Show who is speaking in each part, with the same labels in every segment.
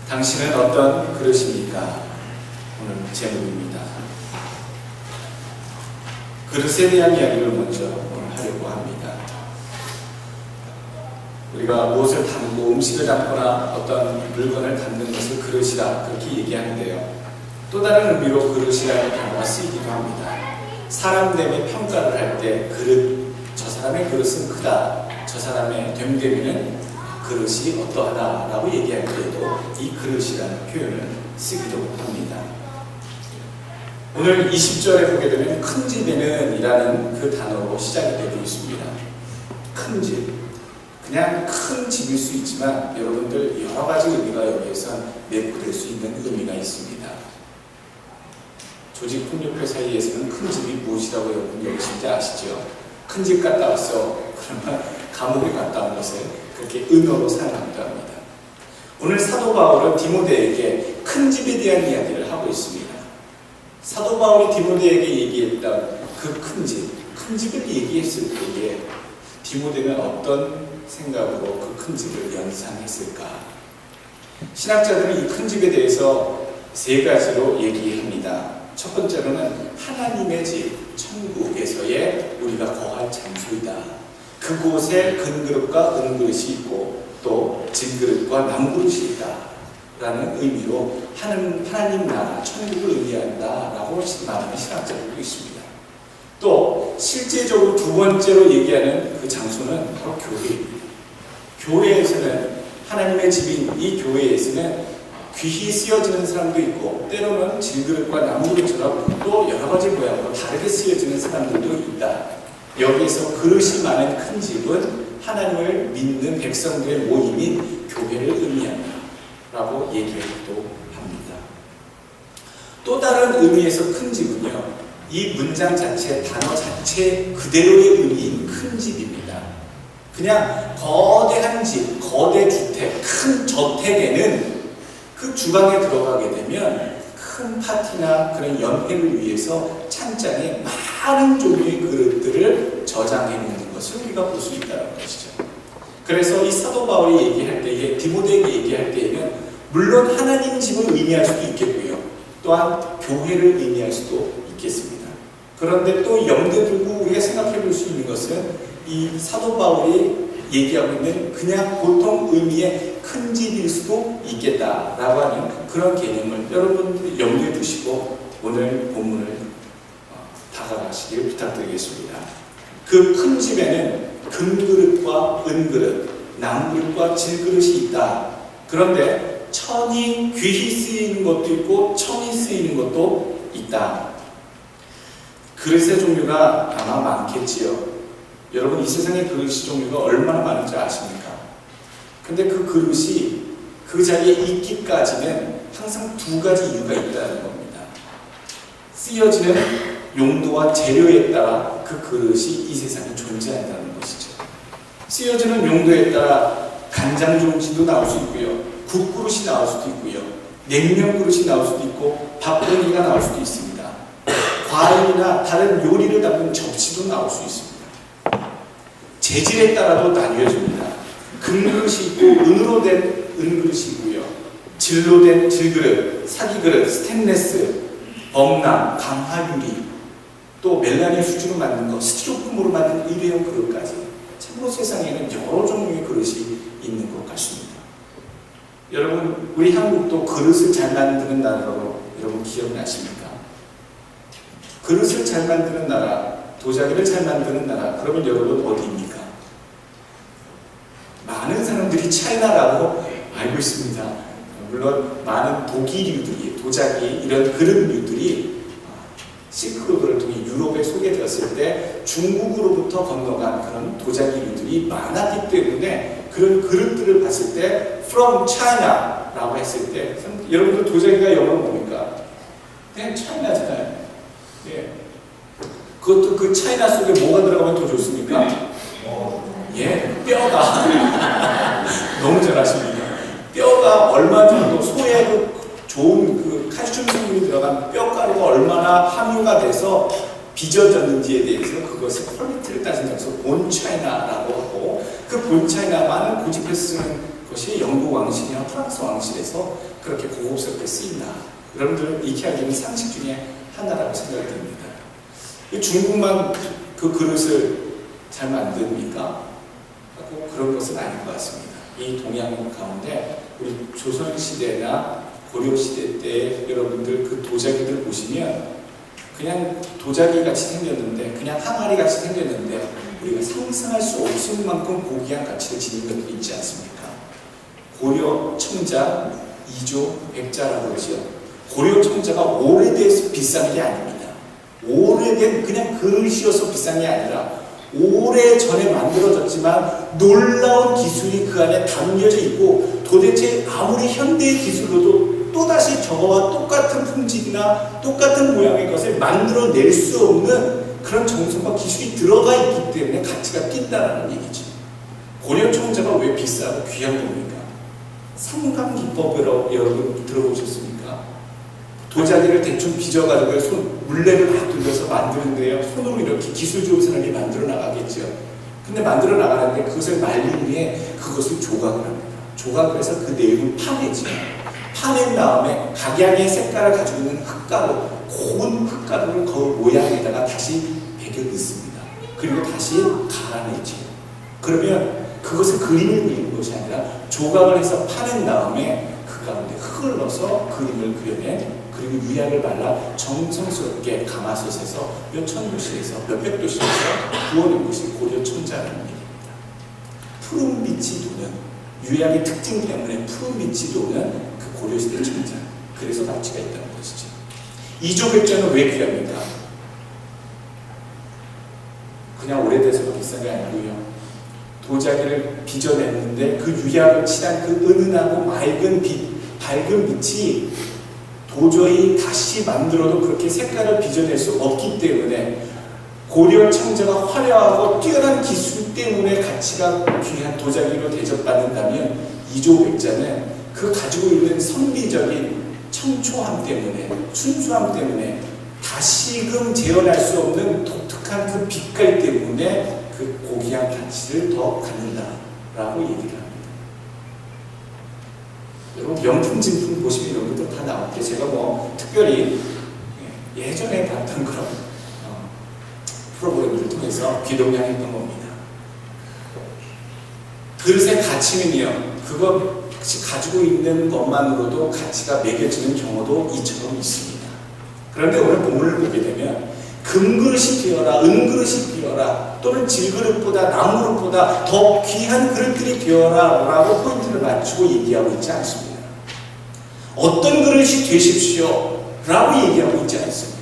Speaker 1: 당신은 어떤 그릇입니까? 오늘 제목입니다. 그릇에 대한 이야기를 먼저 오늘 하려고 합니다. 우리가 무엇을 담고 음식을 담거나 어떤 물건을 담는 것을 그릇이라 그렇게 얘기하는데요. 또 다른 의미로 그릇이라는 단어가 쓰이기도 합니다. 사람 됨의 평가를 할 때 그릇, 저 사람의 그릇은 크다, 저 사람의 됨됨이는 그릇이 어떠하다라고 얘기할 때에도 이 그릇이라는 표현을 쓰기도 합니다. 오늘 20절에 보게 되면 큰 집에는 이라는 그 단어로 시작이 되고 있습니다. 큰 집, 그냥 큰 집일 수 있지만 여러분들 여러 가지 의미가 여기에서 내포될 수 있는 의미가 있습니다. 조직폭력배 사이에서는 큰 집이 무엇이라고 여러분 여기신지 아시죠? 큰 집 갔다 왔어. 그러면 감옥에 갔다 온 것을 그렇게 은어로 사용합니다. 오늘 사도 바울은 디모데에게 큰 집에 대한 이야기를 하고 있습니다. 사도 바울이 디모데에게 얘기했던 그 큰 집을 얘기했을 때에 디모데는 어떤 생각으로 그 큰 집을 연상했을까? 신학자들은 이 큰 집에 대해서 세 가지로 얘기합니다. 첫 번째로는 하나님의 집, 천국에서의 우리가 거할 장소이다. 그곳에 금그릇과 은그릇이 있고 또 진그릇과 남그릇이 있다 라는 의미로 하나님 나라, 천국을 의미한다라고 말하는 신학자들도 있습니다. 또 실제적으로 두 번째로 얘기하는 그 장소는 바로 교회입니다. 교회에서는 하나님의 집인 이 교회에서는 귀히 쓰여지는 사람도 있고 때로는 질그릇과 나무그릇처럼 또 여러 가지 모양으로 다르게 쓰여지는 사람들도 있다. 여기에서 그릇이 많은 큰 집은 하나님을 믿는 백성들의 모임인 교회를 의미한다 라고 얘기하기도 합니다. 또 다른 의미에서 큰 집은요, 이 문장 자체, 단어 자체 그대로의 의미인 큰 집입니다. 그냥 거대한 집, 거대 주택, 큰 저택에는 그 주방에 들어가게 되면 큰 파티나 그런 연회를 위해서 찬장에 많은 종류의 그릇들을 저장해 놓는 것을 우리가 볼 수 있다는 것이죠. 그래서 이 사도 바울이 얘기할 때에, 디모데에게 얘기할 때에는 물론 하나님 집을 의미할 수도 있겠고요. 또한 교회를 의미할 수도 있겠습니다. 그런데 또 염두에 두고 우리가 생각해 볼 수 있는 것은 이 사도 바울이 얘기하고 있는 그냥 보통 의미의 큰 집일 수도 있겠다라고 하는 그런 개념을 여러분들이 염두에 두시고 오늘 본문을 다가가시길 부탁드리겠습니다. 그 큰 집에는 금그릇과 은그릇, 남그릇과 질그릇이 있다. 그런데 천이 귀히 쓰이는 것도 있고 천이 쓰이는 것도 있다. 그릇의 종류가 아마 많겠지요. 여러분 이 세상에 그릇의 종류가 얼마나 많은지 아십니까? 근데 그 그릇이 그 자리에 있기까지는 항상 두 가지 이유가 있다는 겁니다. 쓰여지는 용도와 재료에 따라 그 그릇이 이 세상에 존재한다는 것이죠. 쓰여지는 용도에 따라 간장 종지도 나올 수 있고요. 국그릇이 나올 수도 있고요. 냉면 그릇이 나올 수도 있고 밥봉지가 나올 수도 있습니다. 과일이나 다른 요리를 담는 접시도 나올 수 있습니다. 재질에 따라도 나뉘어집니다. 금그릇이 있고 은으로 된 은그릇이 있고요. 질로 된 질그릇, 사기그릇, 스테인레스, 범람, 강화유리, 또 멜라닌 수주로 만든 것, 스티로폼으로 만든 일회용 그릇까지 참으로 세상에는 여러 종류의 그릇이 있는 것 같습니다. 여러분 우리 한국도 그릇을 잘 만드는 나라로 여러분 기억나십니까? 그릇을 잘 만드는 나라, 도자기를 잘 만드는 나라, 그러면 여러분 어디입니까? 많은 사람들이 차이나라고 알고 있습니다. 물론 많은 독일류들이, 도자기 이런 그릇류들이 실크로드를 통해 유럽에 소개되었을 때 중국으로부터 건너간 그런 도자기류들이 많았기 때문에 그런 그릇들을 봤을 때 from China라고 했을 때 여러분들 도자기가 영어로 뭡니까? 그냥 차이나잖아요. 예. 그것도 그 차이나 속에 뭐가 들어가면 더 좋습니까? 예, 뼈가 너무 잘하십니다. 뼈가 얼마 정도 소의 그 좋은 그 칼슘 성분이 들어간 뼈가루가 얼마나 함유가 돼서 빚어졌는지에 대해서 그것의 퀄리티를 따진다고 해서 본 차이나라고 하고 그 본 차이나만을 고집해서 쓰는 것이 영국 왕실이나 프랑스 왕실에서 그렇게 고급스럽게 쓰인다. 여러분들 익히하기는 상식 중에 하나라고 생각이 듭니다. 중국만 그 그릇을 잘 만듭니까? 꼭 그런 것은 아닌 것 같습니다. 이 동양 가운데 우리 조선시대나 고려시대 때 여러분들 그 도자기들 보시면 그냥 도자기 같이 생겼는데, 그냥 항아리 같이 생겼는데 우리가 상상할 수 없을 만큼 고귀한 가치를 지닌 것들이 있지 않습니까? 고려 청자 2조 100자라고 그러죠. 고려 청자가 오래돼서 비싼 게 아닙니다. 오래된 그냥 그릇이어서 비싼 게 아니라 오래전에 만들어졌지만 놀라운 기술이 그 안에 담겨져 있고, 도대체 아무리 현대의 기술로도 또다시 저거와 똑같은 품질이나 똑같은 모양의 것을 만들어낼 수 없는 그런 정성과 기술이 들어가 있기 때문에 가치가 뛴다는 얘기죠. 고려 청자가 왜 비싸고 귀한 겁니까? 삼감 기법으로 여러분 들어보셨습니까? 도자기를 대충 빚어가지고 물레를 다 돌려서 만드는데요. 손으로 이렇게 기술 좋은 사람이 만들어 나가겠죠. 근데 만들어 나가는데 그것을 말린 후에 그것을 조각을 합니다. 조각을 해서 그 내용을 파내죠. 파낸 다음에 각양의 색깔을 가지고 있는 흙가루, 고운 흙가루를 거울 모양에다가 다시 베겨 넣습니다. 그리고 다시 갈아내죠. 그러면 그것을 그림을 그리는 것이 아니라 조각을 해서 파낸 다음에 그 가운데 흙을 넣어서 그림을 그려낸, 그리고 유약을 발라 정성스럽게 가마솥에서 몇천 도시에서 몇백 도시에서 구워낸 것이 고려 청자라는 얘기입니다. 푸른 빛이 도는, 유약의 특징 때문에 푸른 빛이 도는 그 고려시대 청자, 그래서 가치가 있다는 것이죠. 2조 100자는 왜 귀합니까? 그냥 오래돼서 비싼 게 아니고요. 도자기를 빚어냈는데 그 유약을 칠한 그 은은하고 맑은 빛, 밝은 빛이 도저히 다시 만들어도 그렇게 색깔을 빚어낼 수 없기 때문에 고려 청자가 화려하고 뛰어난 기술 때문에 가치가 귀한 도자기로 대접받는다면 2조 100자는 그 가지고 있는 선비적인 청초함 때문에, 순수함 때문에 다시금 재현할 수 없는 독특한 그 빛깔 때문에 그 고귀한 가치를 더 갖는다라고 얘기를 합니다. 여러분 명품 진품 보시면 이런 것도 다 나오는데, 제가 뭐 특별히 예전에 봤던 그런 프로그램을 통해서 귀동냥했던 겁니다. 그릇의 가치는요, 그거 가지고 있는 것만으로도 가치가 매겨지는 경우도 이처럼 있습니다. 그런데 오늘 본문을 보게 되면 금그릇이 되어라, 은그릇이 되어라, 또는 질그릇보다 나무그릇보다 더 귀한 그릇들이 되어라 라고 포인트를 맞추고 얘기하고 있지 않습니다. 어떤 그릇이 되십시오 라고 얘기하고 있지 않습니다.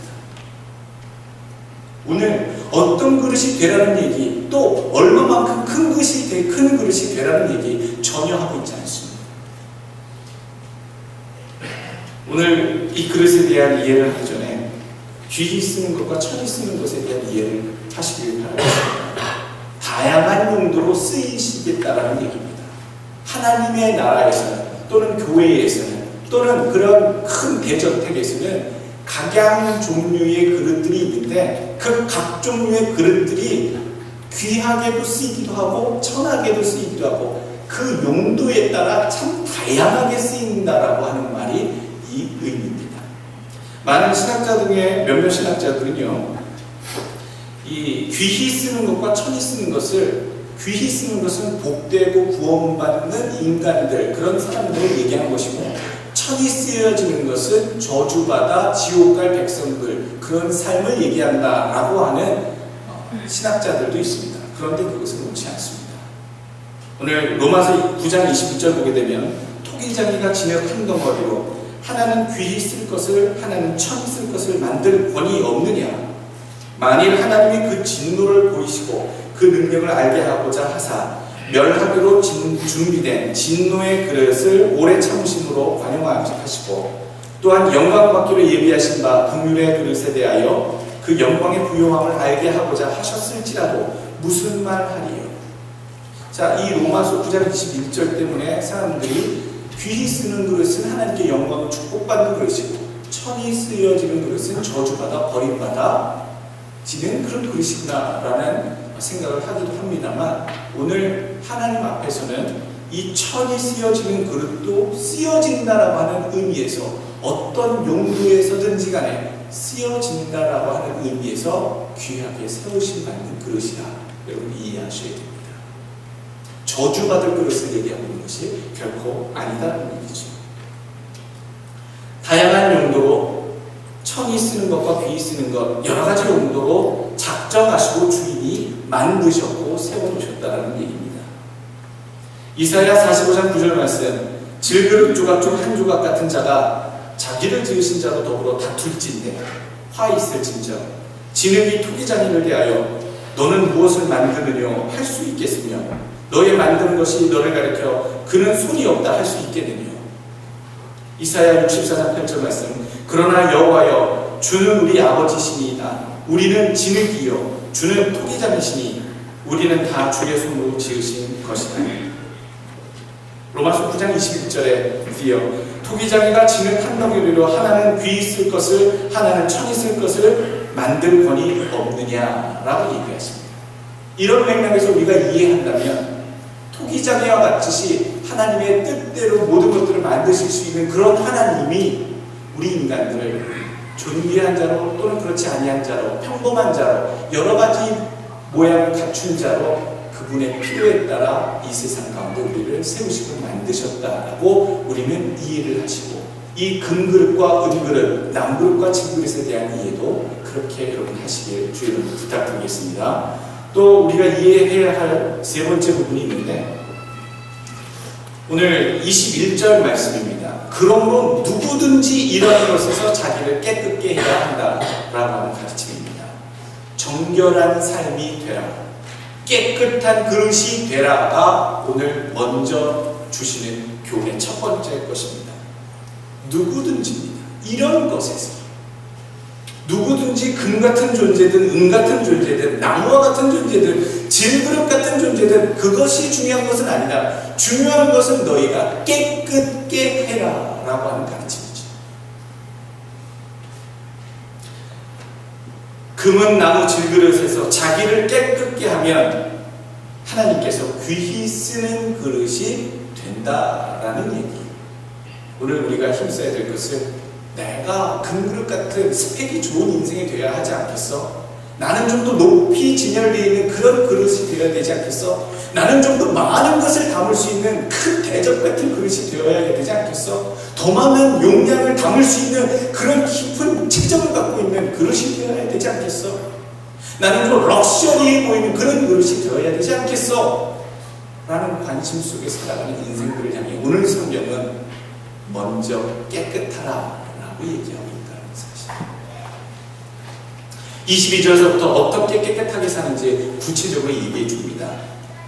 Speaker 1: 오늘 어떤 그릇이 되라는 얘기, 또 얼마만큼 큰 그릇이 되라는 얘기 전혀 하고 있지 않습니다. 오늘 이 그릇에 대한 이해를 하기 전에 귀히 쓰는 것과 천히 쓰는 것에 대한 이해를 하시길 바랍니다. 다양한 용도로 쓰이시겠다라는 얘기입니다. 하나님의 나라에서는, 또는 교회에서는, 또는 그런 큰 대저택에서는 각양 종류의 그릇들이 있는데, 그 각 종류의 그릇들이 귀하게도 쓰이기도 하고 천하게도 쓰이기도 하고 그 용도에 따라 참 다양하게 쓰인다라고 하는 말이 이 의미입니다. 많은 신학자 중에 몇몇 신학자들은요, 이 귀히 쓰는 것과 천히 쓰는 것을, 귀히 쓰는 것은 복되고 구원받는 인간들, 그런 사람들을 얘기하는 것이고, 천히 쓰여지는 것은 저주받아 지옥갈 백성들, 그런 삶을 얘기한다라고 하는 신학자들도 있습니다. 그런데 그것은 옳지 않습니다. 오늘 로마서 9장 21절 보게 되면 토기장이가 진흙 한 덩어리로 하나는 귀히 쓸 것을, 하나는 천히 쓸 것을 만들 권위 없느냐? 만일 하나님이 그 진노를 보이시고 그 능력을 알게 하고자 하사 멸하기로 준비된 진노의 그릇을 오래 참으심으로 관용하시고, 또한 영광받기로 예비하신 바 긍휼의 그릇에 대하여 그 영광의 부요함을 알게 하고자 하셨을지라도 무슨 말 하리요? 자, 이 로마서 9장 21절 때문에 사람들이 귀히 쓰는 그릇은 하나님께 영광을 축복받는 그릇이고, 천히 쓰여지는 그릇은 저주받아 버림받아 지는 그런 그릇이구나 라는 생각을 하기도 합니다만, 오늘 하나님 앞에서는 이 천이 쓰여지는 그릇도 쓰여진다라고 하는 의미에서 어떤 용도에서든지 간에 쓰여진다라고 하는 의미에서 귀하게 세우심 받는 그릇이라 여러분 이해하셔야 됩니다. 저주받을 그릇을 얘기하고 있는 것이 결코 아니다라는 얘기죠. 다양한 용도로 천이 쓰는 것과 귀히 쓰는 것 여러 가지 용도로 작정하시고 주인이 만드셨고 세워놓으셨다는 얘기입니다. 이사야 45장 9절 말씀, 질그릇 조각 중 한 조각 같은 자가 자기를 지으신 자로 더불어 다툴진대 화 있을진저 진흙이 토기장이를 대하여 너는 무엇을 만드느뇨 할 수 있겠으며 너의 만드는 것이 너를 가리켜 그는 손이 없다 할 수 있겠느뇨. 이사야 64장 8절 말씀, 그러나 여호와여 주는 우리 아버지시니이다. 우리는 진흙이요 주는 토기장이시니 우리는 다 주의 손으로 지으신 것이다. 로마서 9장 21절에 드디어 토기장이가 진흙 한 덩어리로 하나는 귀히 쓸 것을 하나는 천이 쓸 것을 만들 권이 없느냐라고 얘기하십니다. 이런 맥락에서 우리가 이해한다면 토기장이와 같이 하나님의 뜻대로 모든 것들을 만드실 수 있는 그런 하나님이 우리 인간들을 존귀한 자로 또는 그렇지 아니한 자로 평범한 자로 여러 가지 모양을 갖춘 자로 그분의 필요에 따라 이 세상 가운데 우리를 세우시고 만드셨다라고 우리는 이해를 하시고 이 금그릇과 은그릇, 남그릇과 진그릇에 대한 이해도 그렇게 여러분 하시길 주의 이름으로 부탁드리겠습니다. 또 우리가 이해해야 할 세 번째 부분이 있는데 오늘 21절 말씀입니다. 그러므로 누구든지 이러한 것에서 자기를 깨끗게 해야 한다라고 하는 가르침입니다. 정결한 삶이 되라. 깨끗한 그릇이 되라가 오늘 먼저 주시는 교훈의 첫 번째 것입니다. 누구든지입니다. 이런 것에서 누구든지 금 같은 존재든 은 같은 존재든 나무와 같은 존재든 질그릇 같은 존재든 그것이 중요한 것은 아니다. 중요한 것은 너희가 깨끗게 해라 라고 하는 가르침이죠. 금은 나무 질그릇에서 자기를 깨끗게 하면 하나님께서 귀히 쓰는 그릇이 된다라는 얘기. 오늘 우리가 힘써야 될 것은 내가 금그릇 같은 스펙이 좋은 인생이 되어야 하지 않겠어? 나는 좀 더 높이 진열되어 있는 그런 그릇이 되어야 되지 않겠어? 나는 좀 더 많은 것을 담을 수 있는 큰 대접 같은 그릇이 되어야 되지 않겠어? 더 많은 용량을 담을 수 있는 그런 깊은 체적을 갖고 있는 그릇이 되어야 되지 않겠어? 나는 좀 럭셔리해 보이는 그런 그릇이 되어야 되지 않겠어? 라는 관심 속에 살아가는 인생들을 향해 오늘 성경은 먼저 깨끗하라 라고 얘기하고 있다는 사실. 22절에서부터 어떻게 깨끗하게 사는지 구체적으로 얘기해 줍니다.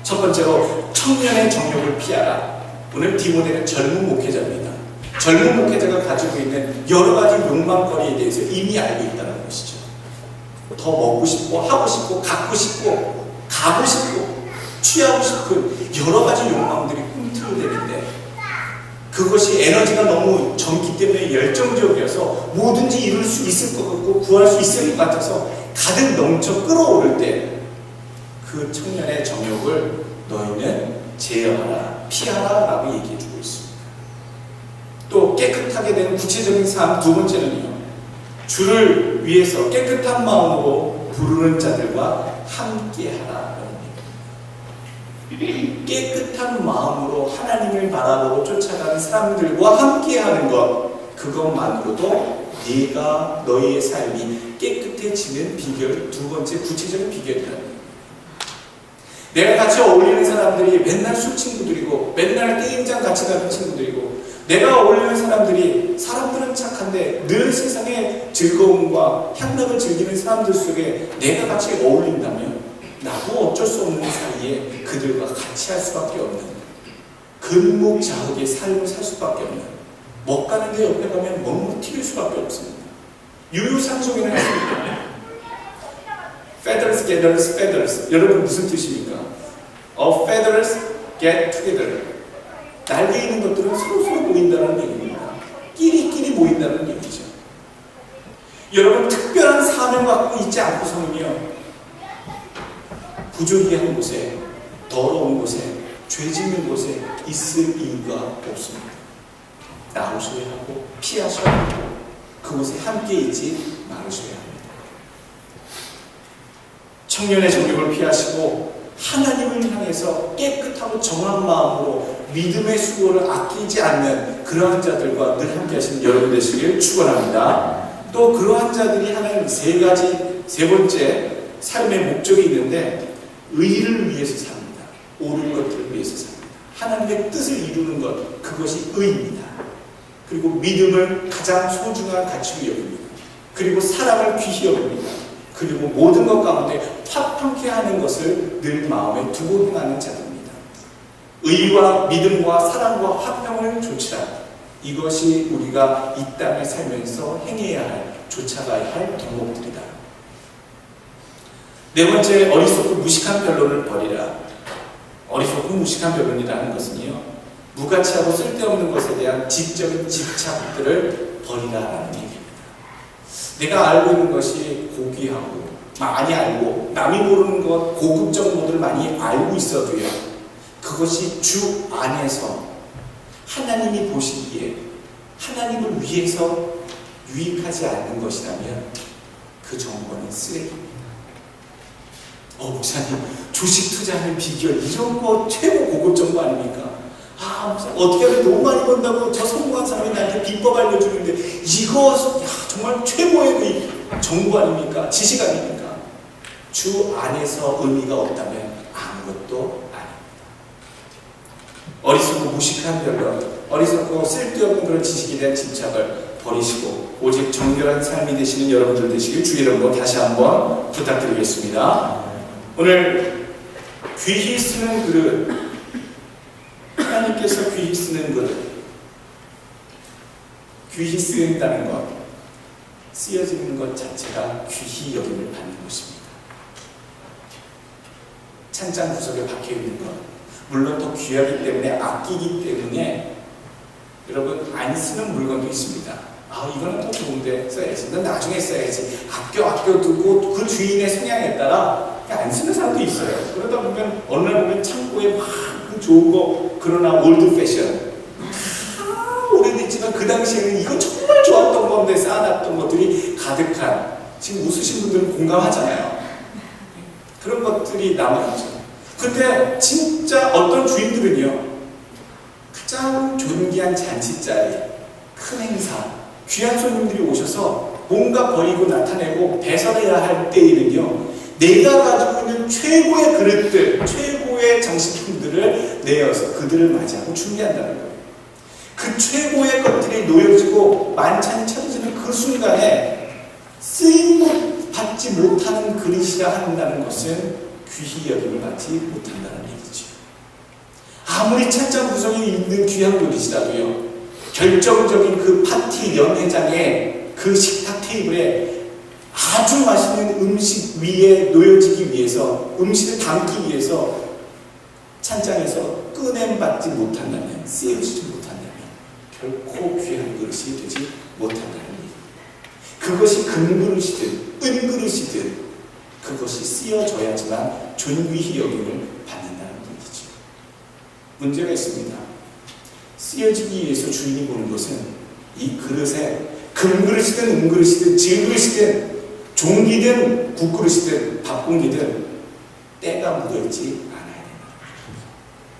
Speaker 1: 첫 번째로 청년의 정욕을 피하라. 오늘 디모데는 젊은 목회자입니다. 젊은 목회자가 가지고 있는 여러 가지 욕망거리에 대해서 이미 알고 있다는 것이죠. 더 먹고 싶고 하고 싶고 갖고 싶고 가고 싶고 취하고 싶은 여러 가지 욕망들이 꿈틀대는데 그것이 에너지가 너무 젊기 때문에 열정적이어서 뭐든지 이룰 수 있을 것 같고 구할 수 있을 것 같아서 가득 넘쳐 끌어오를 때 그 청년의 정욕을 너희는 제어하라, 피하라 라고 얘기해주고 있습니다. 또 깨끗하게 된 구체적인 삶 두 번째는요, 주를 위해서 깨끗한 마음으로 부르는 자들과 함께하라. 깨끗한 마음으로 하나님을 바라보고 쫓아가는 사람들과 함께하는 것, 그것만으로도 네가 너희의 삶이 깨끗해지는 비결, 두 번째 구체적인 비결이다. 내가 같이 어울리는 사람들이 맨날 술 친구들이고 맨날 게임장 같이 가는 친구들이고 내가 어울리는 사람들은 착한데 늘 세상의 즐거움과 향락을 즐기는 사람들 속에 내가 같이 어울린다면 나도 어쩔 수 없는 사이에 그들과 같이 할 수밖에 없는 근묵자흑의 삶을 살 수밖에 없는 먹가는데 옆에 가면 먹물 튀길 수밖에 없습니다. 유유상종이라는 했습니다. Feathers, gathers, feathers. 여러분 무슨 뜻입니까? All feathers get together. 날개 있는 것들은 서로 모인다는 얘기입니다. 끼리끼리 모인다는 얘기죠. 여러분 특별한 사명 갖고 있지 않고서는요, 부조리한 곳에, 더러운 곳에, 죄 짓는 곳에 있을 이유가 없습니다. 나오셔야 하고 피하셔야 하고 그곳에 함께 있지 말으셔야 합니다. 청년의 정욕을 피하시고 하나님을 향해서 깨끗하고 정한 마음으로 믿음의 수고를 아끼지 않는 그러한 자들과 늘 함께 하시는 여러분 되시길 축원합니다. 또 그러한 자들이 하나님 세 번째 삶의 목적이 있는데 의를 위해서 삽니다. 옳은 것들을 위해서 삽니다. 하나님의 뜻을 이루는 것, 그것이 의입니다. 그리고 믿음을 가장 소중한 가치로 여깁니다. 그리고 사랑을 귀히 여깁니다. 그리고 모든 것 가운데 화평케 하는 것을 늘 마음에 두고 행하는 자들입니다. 의와 믿음과 사랑과 화평을 조치라. 이것이 우리가 이 땅에 살면서 행해야 할, 쫓아가야 할 덕목들이다. 네 번째, 어리석고 무식한 변론을 버리라. 어리석고 무식한 변론이라는 것은요, 무가치하고 쓸데없는 것에 대한 지적인 집착들을 버리라라는 얘기입니다. 내가 알고 있는 것이 고귀하고 많이 알고 남이 모르는 것, 고급 정보들을 많이 알고 있어도요, 그것이 주 안에서 하나님이 보시기에 하나님을 위해서 유익하지 않는 것이라면 그 정보는 쓰레기입니다. 목사님, 주식 투자하는 비결, 이런 거 최고 고급 정보 아닙니까? 목사님, 어떻게 하면 너무 많이 번다고 저 성공한 사람이 나한테 비법 알려주는데 이거 정말 최고의 그 정보 아닙니까? 지식 아닙니까? 주 안에서 의미가 없다면 아무것도 아닙니다. 어리석고 무식한 변론, 어리석고 쓸데없는 그런 지식에 대한 집착을 버리시고 오직 정결한 삶이 되시는 여러분들 되시길 주의 이름으로 다시 한번 부탁드리겠습니다. 오늘 귀히 쓰는 그릇, 하나님께서 귀히 쓰는 그릇, 귀히 쓰인다는 것, 쓰여지는 것 자체가 귀히 여김을 받는 것입니다. 찬장 구석에 박혀있는 것, 물론 더 귀하기 때문에, 아끼기 때문에 여러분 안 쓰는 물건도 있습니다. 이거는 더 좋은데 써야지, 넌 나중에 써야지, 아껴두고 그 주인의 성향에 따라 안 쓰는 사람도 있어요. 그러다 보면 어느 날 보면 창고에 막 좋은 거, 그러나 올드 패션, 오래됐지만 그 당시에는 이거 정말 좋았던 건데 쌓아놨던 것들이 가득한, 지금 웃으신 분들은 공감하잖아요. 그런 것들이 남아있죠. 근데 진짜 어떤 주인들은요, 가장 존귀한 잔치 자리, 큰 행사, 귀한 손님들이 오셔서 뭔가 버리고 나타내고 배설해야 할 때에는요, 내가 가지고 있는 최고의 그릇들, 최고의 장식품들을 내어서 그들을 맞이하고 준비한다는 거예요. 그 최고의 것들이 놓여지고 만찬이 차려지는 그 순간에 쓰임 받지 못하는 그릇이라 한다는 것은 귀히 여김을 받지 못한다는 얘기죠. 아무리 찬장 구성이 있는 귀한 그릇이라도요, 결정적인 그 파티 연회장의 그 식탁 테이블에 아주 맛있는 음식 위에 놓여지기 위해서, 음식을 담기 위해서 찬장에서 꺼냄받지 못한다면, 쓰여지지 못한다면 결코 귀한 그릇이 되지 못한다는 얘기입니다. 그것이 금그릇이든 은그릇이든 그것이 쓰여져야지만 존귀히 여김을 받는다는 얘기죠. 문제가 있습니다. 쓰여지기 위해서 주인이 보는 것은 이 그릇에 금그릇이든 은그릇이든 질그릇이든 종기든 국그릇이든 밥공기든 때가 묻어있지 않아야 된다.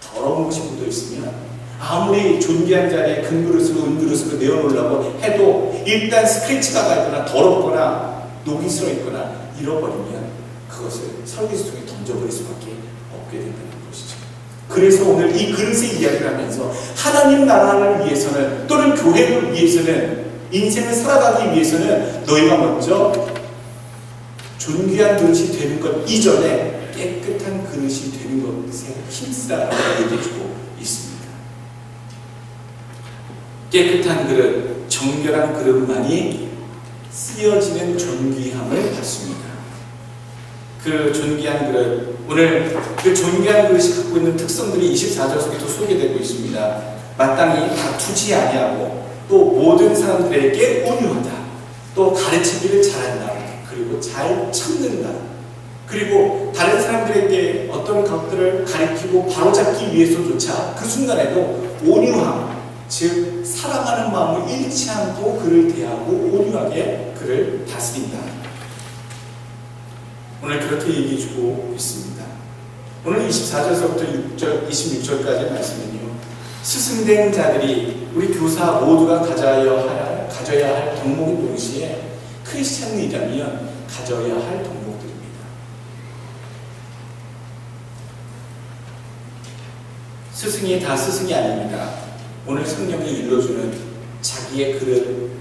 Speaker 1: 더러운 것이 묻어있으면 아무리 존귀한 자리에 금그릇으로 은그릇으로 내어놓으려고 해도 일단 스크래치가 가거나 더럽거나 녹이 슬어있거나 잃어버리면 그것을 설계수통에 던져버릴 수밖에 없게 된다는 것이죠. 그래서 오늘 이 그릇의 이야기를 하면서 하나님 나라를 위해서는, 또는 교회를 위해서는, 인생을 살아가기 위해서는 너희가 먼저 존귀한 그릇이 되는 것 이전에 깨끗한 그릇이 되는 것에 힘쓰라고 얘기해주고 있습니다. 깨끗한 그릇, 정결한 그릇만이 쓰여지는 존귀함을 받습니다. 그 존귀한 그릇, 오늘 그 존귀한 그릇이 갖고 있는 특성들이 24절 속에도 소개되고 있습니다. 마땅히 다투지 아니하고, 또 모든 사람들에게 온유하다, 또 가르치기를 잘한다, 그리고 잘 참는다, 그리고 다른 사람들에게 어떤 것들을 가리키고 바로잡기 위해서조차 그 순간에도 온유함, 즉 사랑하는 마음을 잃지 않고 그를 대하고 온유하게 그를 다스린다. 오늘 그렇게 얘기해주고 있습니다. 오늘 24절서부터 26절까지의 말씀은요, 스승된 자들이 우리 교사 모두가 가져야 할 덕목인 동시에 크리스찬이라면 가져야 할 덕목들입니다. 스승이 다 스승이 아닙니다. 오늘 성령이 일러주는 자기의 그릇,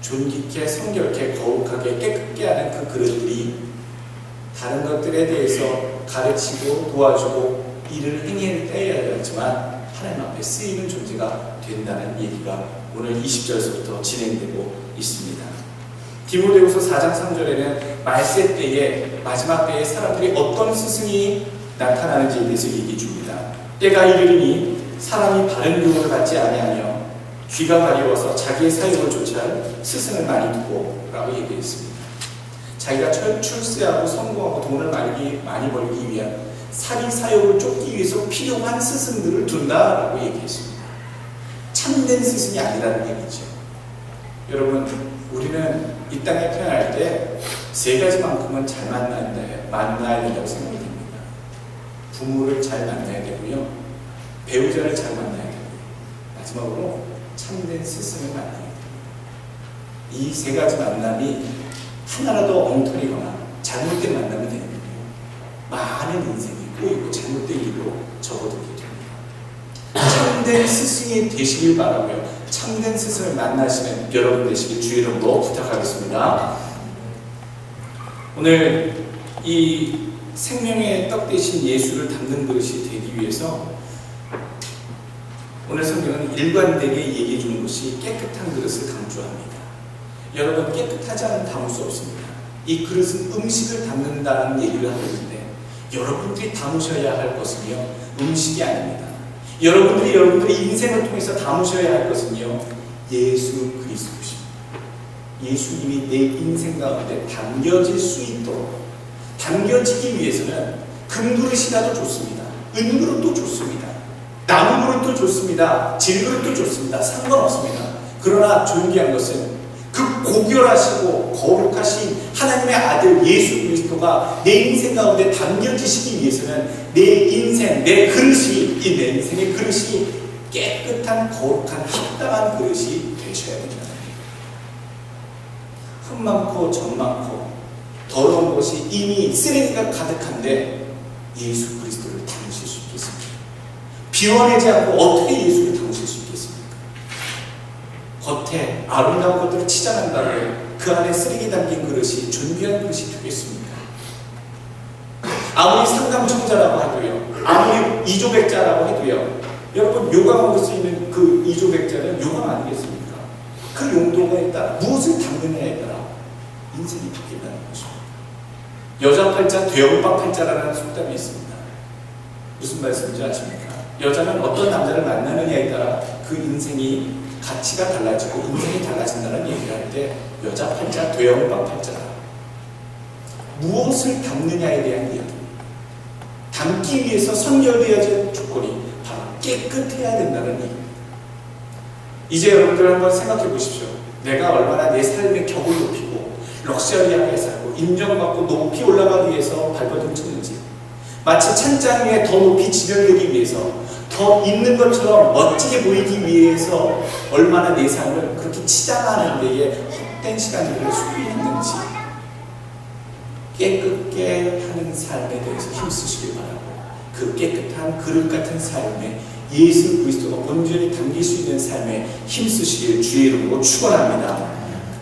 Speaker 1: 존귀케, 성결케, 거룩하게, 깨끗게 하는 그 그릇들이 다른 것들에 대해서 가르치고 도와주고 일을 행해야 하지만 하나님 앞에 쓰이는 존재가 된다는 얘기가 오늘 20절에서부터 진행되고 있습니다. 디모데후서 4장 3절에는 말세 때에, 마지막 때에 사람들이 어떤 스승이 나타나는지에 대해서 얘기해 줍니다. 때가 이르리니 사람이 바른 교훈을 받지 아니하며 귀가 가려워서 자기의 사역을 좇아할 스승을 많이 두고 라고 얘기했습니다. 자기가 출세하고 성공하고 돈을 많이 벌기 위한 사리 사역을 쫓기 위해서 필요한 스승들을 둔다라고 얘기했습니다. 참된 스승이 아니라는 얘기죠. 여러분, 우리는 이 땅에 태어날 때 세 가지만큼은 잘 만나야 된다고 생각이 됩니다. 부모를 잘 만나야 되고요, 배우자를 잘 만나야 되고요, 마지막으로 참된 스승을 만나야 돼요. 이 세 가지 만남이 하나라도 엉터리거나 잘못된 만남이 되는 거예요. 많은 인생이 꼬이고 잘못된 일로 접어들게 됩니다. 참된 스승이 되시길 바라고요. 참된 스승을 만나시는 여러분 되시길 주의 이름으로 부탁하겠습니다. 오늘 이 생명의 떡 대신 예수를 담는 그릇이 되기 위해서 오늘 성경은 일관되게 얘기해 주는 것이 깨끗한 그릇을 강조합니다. 여러분, 깨끗하지 않은 담을 수 없습니다. 이 그릇은 음식을 담는다는 얘기를 하고 있는데, 여러분들이 담으셔야 할 것은요, 음식이 아닙니다. 여러분들이 인생을 통해서 담으셔야 할 것은요, 예수 그리스도십니다. 예수님이 내 인생 가운데 담겨질 수 있도록, 담겨지기 위해서는 금그릇이라도 좋습니다. 은그릇도 좋습니다. 나무그릇도 좋습니다. 질그릇도 좋습니다. 상관없습니다. 그러나 존귀한 것은 그 고결하시고 거룩하신 하나님의 아들 예수 그리스도가 내 인생 가운데 담겨지시기 위해서는 내 인생, 내 그릇이, 내 인생의 그릇이 깨끗한 거룩한 합당한 그릇이 되셔야 된다. 흠 많고 점 많고 더러운 것이 이미 쓰레기가 가득한데 예수 그리스도를 담으실 수 있겠습니까? 비워내지 않고 어떻게 예수를 담으실 수 있겠습니까? 겉에 아름다운 것들을 치장한다고 그 안에 쓰레기 담긴 그릇이 존귀한 그릇이 되겠습니까? 아무리 상감청자라고 해도요, 아무리 이조백자라고 해도요, 여러분, 요강으로 쓰이는 그 이조백자는 요강 아니겠습니까? 그 용도에 따라 무엇을 담느냐에 따라 인생이 바뀐다는 것입니다. 여자 팔자, 대형빵 팔자라는 속담이 있습니다. 무슨 말씀인지 아십니까? 여자는 어떤 남자를 만나느냐에 따라 그 인생이 가치가 달라지고 인생이 달라진다는 얘기를 할 때 여자 팔자, 대형빵 팔자, 무엇을 담느냐에 대한 이야기입니다. 담기 위해서 선결되어진 조건이 바로 깨끗해야 된다는 얘기입니다. 이제 여러분들 한번 생각해 보십시오. 내가 얼마나 내 삶의 격을 높이고 럭셔리하게 살고 인정받고 높이 올라가기 위해서 발버둥 쳤는지, 마치 찬장 위에 더 높이 지별되기 위해서, 더 있는 것처럼 멋지게 보이기 위해서 얼마나 내 삶을 그렇게 치장하는 데에 헛된 시간들을 소비했는지, 깨끗게 하는 삶에 대해서 힘쓰시길 바라고, 그 깨끗한 그릇 같은 삶에 예수 그리스도가 온전히 담길 수 있는 삶에 힘쓰시길 주의 이름으로 축원합니다.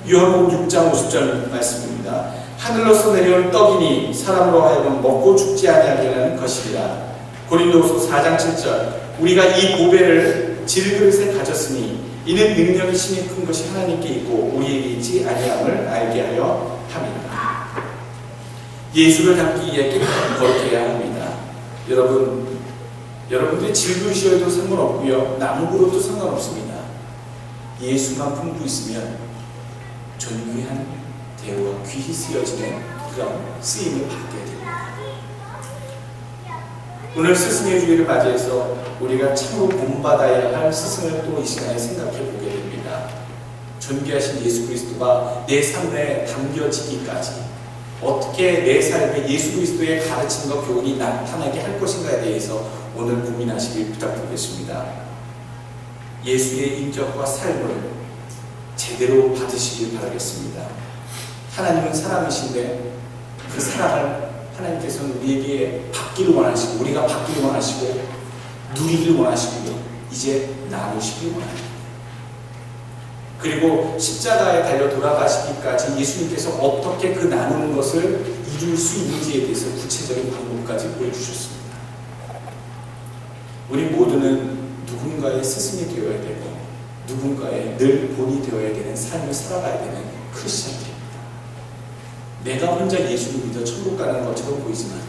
Speaker 1: 요한복음 6장 50절 말씀입니다. 하늘로서 내려온 떡이니 사람으로 하여금 먹고 죽지 아니하게 하는 것이라. 고린도후서 4장 7절 우리가 이 보배를 질그릇에 가졌으니 이는 능력이 심히 큰 것이 하나님께 있고 우리에게 있지 아니함을 알게 하여 함이라. 예수를 담기 위해 깨끗하게 거룩해야 합니다. 여러분들이 질그릇이어도 상관없고요, 나무그릇도 상관없습니다. 예수만 품고 있으면 존귀한 대우와 귀히 쓰여지는 그런 쓰임을 받게 됩니다. 오늘 스승의 주일을 맞이해서 우리가 참으로 본받아야 할 스승을 또 이 시간에 생각해 보게 됩니다. 존귀하신 예수 그리스도가 내 삶에 담겨지기까지 어떻게 내 삶에 예수 그리스도의 가르침과 교훈이 나타나게 할 것인가에 대해서 오늘 고민하시길 부탁드리겠습니다. 예수의 인격과 삶을 제대로 받으시길 바라겠습니다. 하나님은 사랑이신데 그 사랑을 하나님께서는 우리에게 받기를 원하시고 우리가 받기를 원하시고 누리기를 원하시고요. 이제 나누시기를 원합니다. 그리고 십자가에 달려 돌아가시기까지 예수님께서 어떻게 그 나누는 것을 이룰 수 있는지에 대해서 구체적인 방법까지 보여주셨습니다. 우리 모두는 누군가의 스승이 되어야 되고 누군가의 늘 본이 되어야 되는 삶을 살아가야 되는 크리스천입니다. 내가 혼자 예수를 믿어 천국 가는 것처럼 보이지만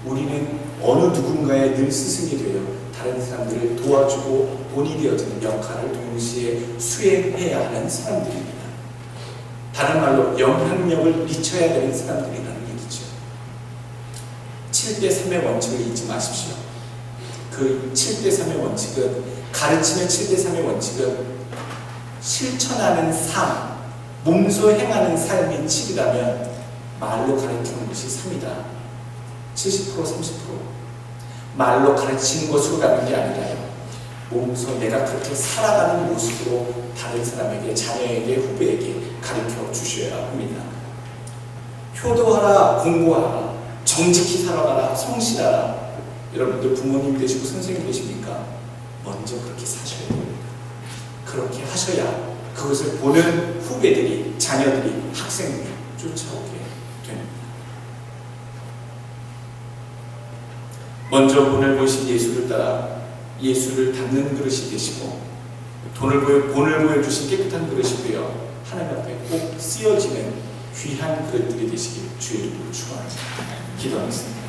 Speaker 1: 우리는 어느 누군가의 늘 스승이 되어 다른 사람들을 도와주고 본이 되어지는 역할을 동시에 수행해야 하는 사람들입니다. 다른 말로 영향력을 미쳐야 되는 사람들이라는 얘기죠. 7대3의 원칙을 잊지 마십시오. 그 7대3의 원칙은 가르침의 7대3의 원칙은 실천하는 삶, 몸소 행하는 삶이 7이라면 말로 가르치는 것이 3이다. 70%, 30%. 말로 가르치는 것으로 가는 게 아니라요. 몸소 내가 그렇게 살아가는 모습으로 다른 사람에게, 자녀에게, 후배에게 가르쳐 주셔야 합니다. 효도하라, 공부하라, 정직히 살아가라, 성실하라. 여러분들 부모님 되시고 선생님 되십니까? 먼저 그렇게 사셔야 됩니다. 그렇게 하셔야 그것을 보는 후배들이, 자녀들이, 학생들이 쫓아오게 됩니다. 먼저 본을 보이신 예수를 따라 예수를 닮는 그릇이 되시고 본을 보여주신 깨끗한 그릇이 되어 하나님 앞에 꼭 쓰여지는 귀한 그릇들이 되시길 주의 이름으로 축원합니다. 기도하겠습니다.